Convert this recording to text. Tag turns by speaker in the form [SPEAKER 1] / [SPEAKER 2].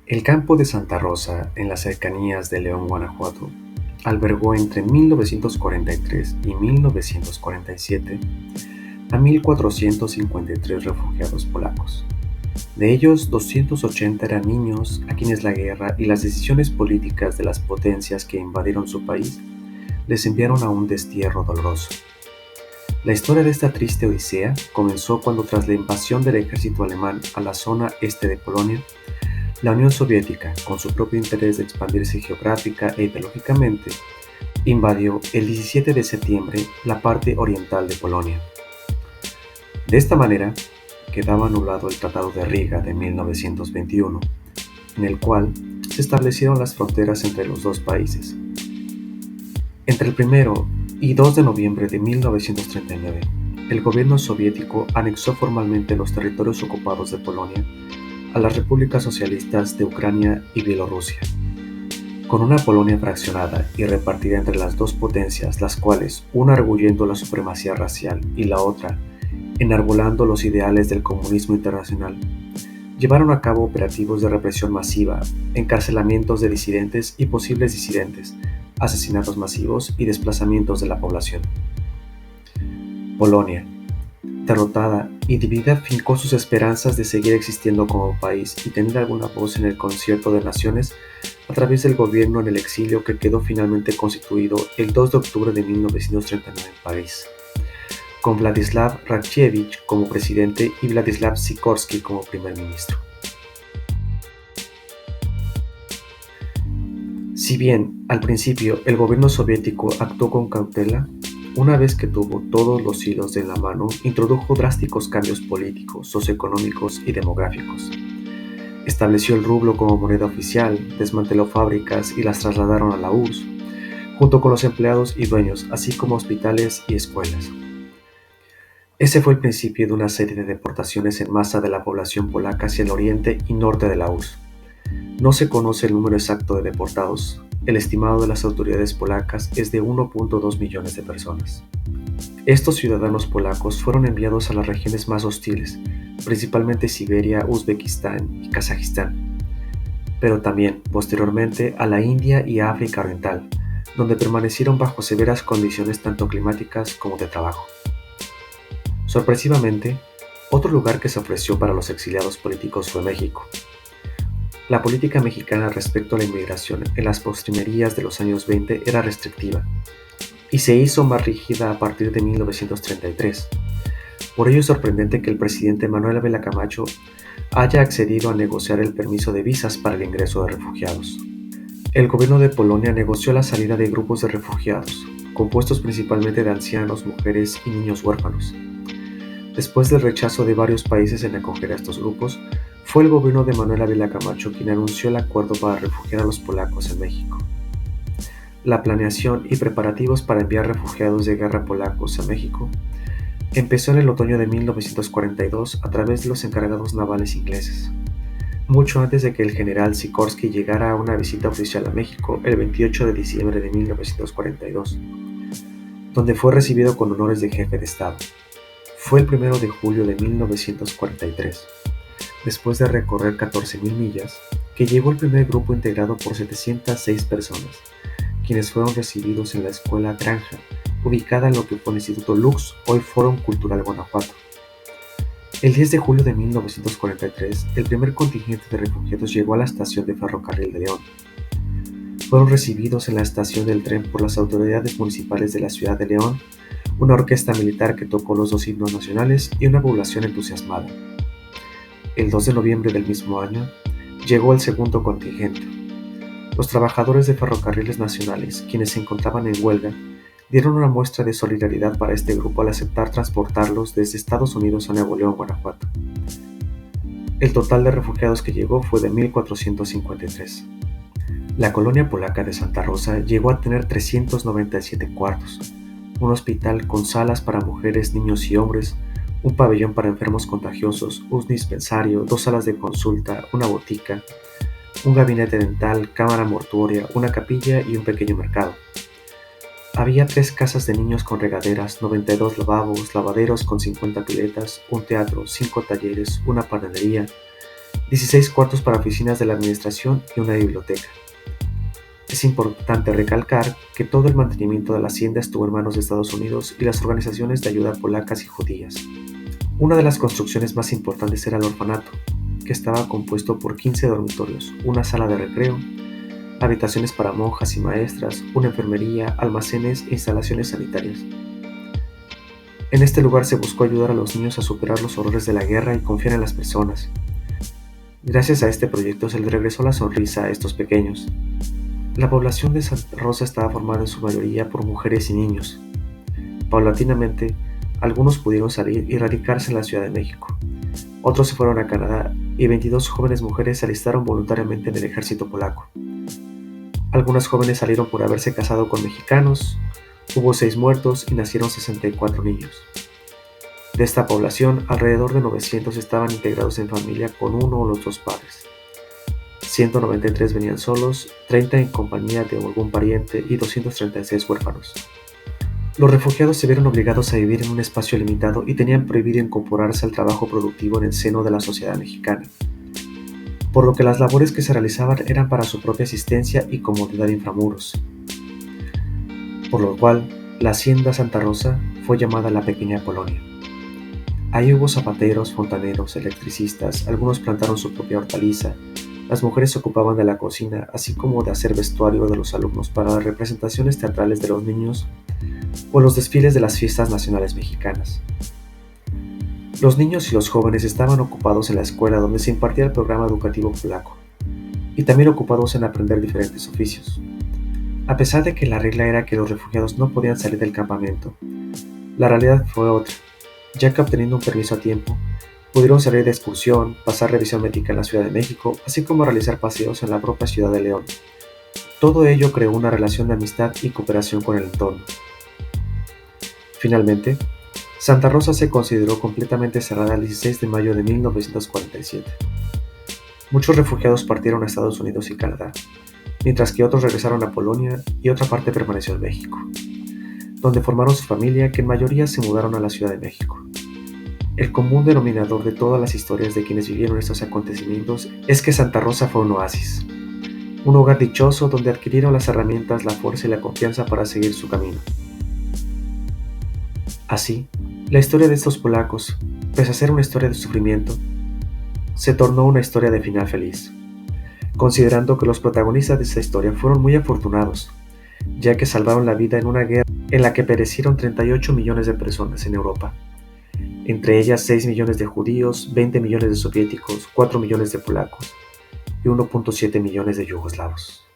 [SPEAKER 1] El campo de Santa Rosa, en las cercanías de León, Guanajuato, albergó entre 1943 y 1947 a 1.453 refugiados polacos. De ellos, 280 eran niños a quienes la guerra y las decisiones políticas de las potencias que invadieron su país les enviaron a un destierro doloroso. La historia de esta triste odisea comenzó cuando, tras la invasión del ejército alemán a la zona este de Polonia, la Unión Soviética, con su propio interés de expandirse geográfica e ideológicamente, invadió el 17 de septiembre la parte oriental de Polonia. De esta manera, quedaba anulado el Tratado de Riga de 1921, en el cual se establecieron las fronteras entre los dos países. Entre el 1 y 2 de noviembre de 1939, el gobierno soviético anexó formalmente los territorios ocupados de Polonia a las repúblicas socialistas de Ucrania y Bielorrusia. Con una Polonia fraccionada y repartida entre las dos potencias, las cuales, una arguyendo la supremacía racial y la otra enarbolando los ideales del comunismo internacional, llevaron a cabo operativos de represión masiva, encarcelamientos de disidentes y posibles disidentes, asesinatos masivos y desplazamientos de la población. Polonia, derrotada y dividida, fincó sus esperanzas de seguir existiendo como país y tener alguna voz en el concierto de naciones a través del gobierno en el exilio que quedó finalmente constituido el 2 de octubre de 1939 en París, con Vladislav Rachevich como presidente y Vladislav Sikorski como primer ministro. Si bien, al principio, el gobierno soviético actuó con cautela, una vez que tuvo todos los hilos de la mano, introdujo drásticos cambios políticos, socioeconómicos y demográficos. Estableció el rublo como moneda oficial, desmanteló fábricas y las trasladaron a la URSS, junto con los empleados y dueños, así como hospitales y escuelas. Ese fue el principio de una serie de deportaciones en masa de la población polaca hacia el oriente y norte de la URSS. No se conoce el número exacto de deportados. El estimado de las autoridades polacas es de 1.2 millones de personas. Estos ciudadanos polacos fueron enviados a las regiones más hostiles, principalmente Siberia, Uzbekistán y Kazajistán, pero también, posteriormente, a la India y África Oriental, donde permanecieron bajo severas condiciones tanto climáticas como de trabajo. Sorpresivamente, otro lugar que se ofreció para los exiliados políticos fue México. La política mexicana respecto a la inmigración en las postrimerías de los años 20 era restrictiva y se hizo más rígida a partir de 1933. Por ello es sorprendente que el presidente Manuel Ávila Camacho haya accedido a negociar el permiso de visas para el ingreso de refugiados. El gobierno de Polonia negoció la salida de grupos de refugiados, compuestos principalmente de ancianos, mujeres y niños huérfanos. Después del rechazo de varios países en acoger a estos grupos, fue el gobierno de Manuel Ávila Camacho quien anunció el acuerdo para refugiar a los polacos en México. La planeación y preparativos para enviar refugiados de guerra polacos a México empezó en el otoño de 1942 a través de los encargados navales ingleses, mucho antes de que el general Sikorski llegara a una visita oficial a México el 28 de diciembre de 1942, donde fue recibido con honores de jefe de Estado. Fue el 1 de julio de 1943, después de recorrer 14.000 millas, que llegó el primer grupo integrado por 706 personas, quienes fueron recibidos en la escuela Granja, ubicada en lo que fue el Instituto Lux, hoy Fórum Cultural Guanajuato. El 10 de julio de 1943, el primer contingente de refugiados llegó a la estación de ferrocarril de León. Fueron recibidos en la estación del tren por las autoridades municipales de la ciudad de León, una orquesta militar que tocó los dos himnos nacionales y una población entusiasmada. El 2 de noviembre del mismo año, llegó el segundo contingente. Los trabajadores de ferrocarriles nacionales, quienes se encontraban en huelga, dieron una muestra de solidaridad para este grupo al aceptar transportarlos desde Estados Unidos a Nuevo León, Guanajuato. El total de refugiados que llegó fue de 1.453. La colonia polaca de Santa Rosa llegó a tener 397 cuartos, un hospital con salas para mujeres, niños y hombres, un pabellón para enfermos contagiosos, un dispensario, 2 salas de consulta, una botica, un gabinete dental, cámara mortuoria, una capilla y un pequeño mercado. Había 3 casas de niños con regaderas, 92 lavabos, lavaderos con 50 piletas, un teatro, 5 talleres, una panadería 16 cuartos para oficinas de la administración y una biblioteca. Es importante recalcar que todo el mantenimiento de la hacienda estuvo en manos de Estados Unidos y las organizaciones de ayuda polacas y judías. Una de las construcciones más importantes era el orfanato, que estaba compuesto por 15 dormitorios, una sala de recreo, habitaciones para monjas y maestras, una enfermería, almacenes e instalaciones sanitarias. En este lugar se buscó ayudar a los niños a superar los horrores de la guerra y confiar en las personas. Gracias a este proyecto se le regresó la sonrisa a estos pequeños. La población de Santa Rosa estaba formada en su mayoría por mujeres y niños. Paulatinamente, algunos pudieron salir y radicarse en la Ciudad de México. Otros se fueron a Canadá y 22 jóvenes mujeres se alistaron voluntariamente en el ejército polaco. Algunas jóvenes salieron por haberse casado con mexicanos, hubo 6 muertos y nacieron 64 niños. De esta población, alrededor de 900 estaban integrados en familia con uno o los dos padres. 193 venían solos, 30 en compañía de algún pariente y 236 huérfanos. Los refugiados se vieron obligados a vivir en un espacio limitado y tenían prohibido incorporarse al trabajo productivo en el seno de la sociedad mexicana, por lo que las labores que se realizaban eran para su propia asistencia y comodidad inframuros, por lo cual la hacienda Santa Rosa fue llamada la Pequeña Polonia. Ahí hubo zapateros, fontaneros, electricistas, algunos plantaron su propia hortaliza. Las mujeres se ocupaban de la cocina, así como de hacer vestuario de los alumnos para las representaciones teatrales de los niños o los desfiles de las fiestas nacionales mexicanas. Los niños y los jóvenes estaban ocupados en la escuela donde se impartía el programa educativo polaco, y también ocupados en aprender diferentes oficios. A pesar de que la regla era que los refugiados no podían salir del campamento, la realidad fue otra, ya que obteniendo un permiso a tiempo, pudieron salir de excursión, pasar revisión médica en la Ciudad de México, así como realizar paseos en la propia Ciudad de León. Todo ello creó una relación de amistad y cooperación con el entorno. Finalmente, Santa Rosa se consideró completamente cerrada el 16 de mayo de 1947. Muchos refugiados partieron a Estados Unidos y Canadá, mientras que otros regresaron a Polonia y otra parte permaneció en México, donde formaron su familia, que en mayoría se mudaron a la Ciudad de México. El común denominador de todas las historias de quienes vivieron estos acontecimientos es que Santa Rosa fue un oasis, un hogar dichoso donde adquirieron las herramientas, la fuerza y la confianza para seguir su camino. Así, la historia de estos polacos, pese a ser una historia de sufrimiento, se tornó una historia de final feliz, considerando que los protagonistas de esta historia fueron muy afortunados, ya que salvaron la vida en una guerra en la que perecieron 38 millones de personas en Europa, entre ellas 6 millones de judíos, 20 millones de soviéticos, 4 millones de polacos y 1.7 millones de yugoslavos.